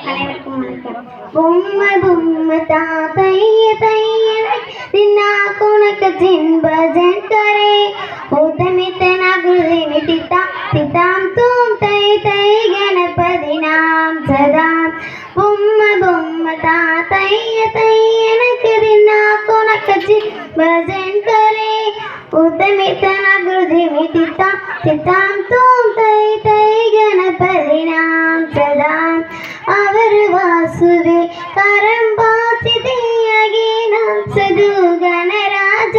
அனைவருக்கும் வணக்கம். பொம்மை பொம்மை தாத்தைய தையனை தின்னா குணக்க சின்பஜன் கரே உத்தமித்த நகுதி மிதித்தா திதாம் தூம் தை தை கணபதி நாம் சதாம். பொம்மை பொம்மை தாத்தைய தையனுக்கு தின்னா குணக்க சின்பஜன் கரே உத்தமித்த நகுதி மிதித்தா திதாம் தூம் தை தை கணபதி நாம் சதாம். அவர் ವಾಸುವೆ ಕರಂಬಾಸಿದೆಯಾಗಿ ನಾಂ ಸದು ಗಣರಾಜ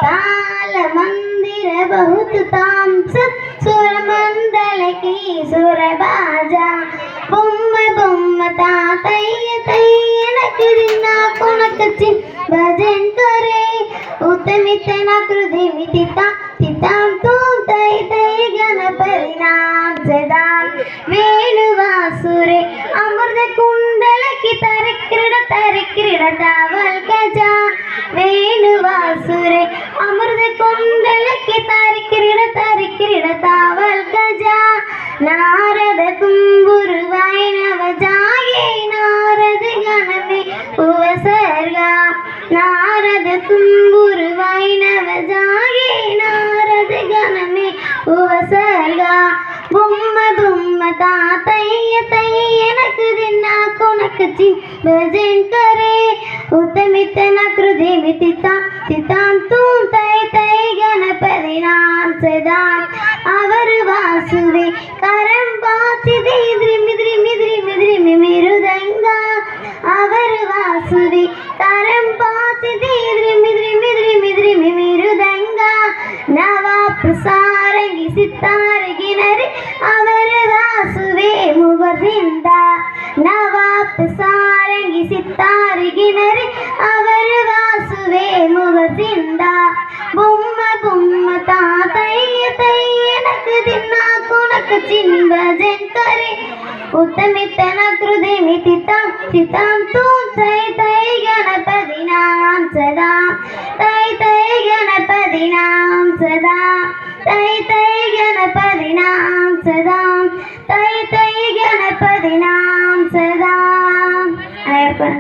ತಾಲ ಮಂದಿರ ಬಹುತ ತಾಂ ಸತ್ ಸುರ ಮಂಡಲ ಕಿ ಸುರ ಬಾಜ. ಬೊಮ್ಮ ಬೊಮ್ಮ ತಾತಯ್ಯ ತಯ್ಯನಕ್ಕೆ ದಿನ ಕೊನಕಚ್ಚಿ ಭಜನ್ ಕರೆ ಉತ್ತಮಿತ ನಕೃತಿ ಮಿತಿತ ತಿತಾಂ ತೂಂ ತೈ ತೈ ಗಣಪತಿ ನಾಂ ಸದಾ. വേണുവാസുരെ അമൃത കുണ്ടലക്കി തരക്കിട താവൽ ഗജ. വേണുവാസുരെ അമൃത കുണ്ടലക്കി തരക്കിട താവൽ ഗജ. നാരദ തുമ്പുരു വൈനവ ജായേ നാരദ ഗണമേ ഉപസർഗ. നാരദ തുമ്പുരു വൈനവ ജായേ നാരദ ഗണമേ ഉപസർഗ. பொம்மை பொம்மை தாத்தைய தையனக்கு தின்னா கொனக்கு சின் பஜன் கரே உத்தமித்த நக்ருதி மிதித்தா திதாம் தூம் தை தை கணபதி நாம் சதாம். அவர் வாசுவே கரம்பாசிதே ദ്രിമി മിരുദംഗ. அவர் வாசுவே கரம்பாசிதே ദ്രിമി മിരുദംഗ. നവാപ് സാരംഗി സിത്താരകിനരി അവർ വാസുവേ മുഖസിന്ദ. നവാപ് സാരംഗി സിത്താരകിനരി അവർ വാസുവേ മുഖസിന്ദ. ബൊമ്മ ബൊമ്മ താതയ്യ തയ്യനക്ക് ദിന്നാ കുണക്ക് ചിൻഭജൻ കരെ ഉത്തമിത്ത നകൃതി മിതിതാം തിതാം തൂം തൈ തൈ ഗണപതി നാം സദാ. തൈ തൈ ഗണപതി നാം സദാ. തൈ തൈ ഗണപതി നാം സദാ. തൈ തൈ ഗണപതി നാം സദാ. അയ്യപ്പൻ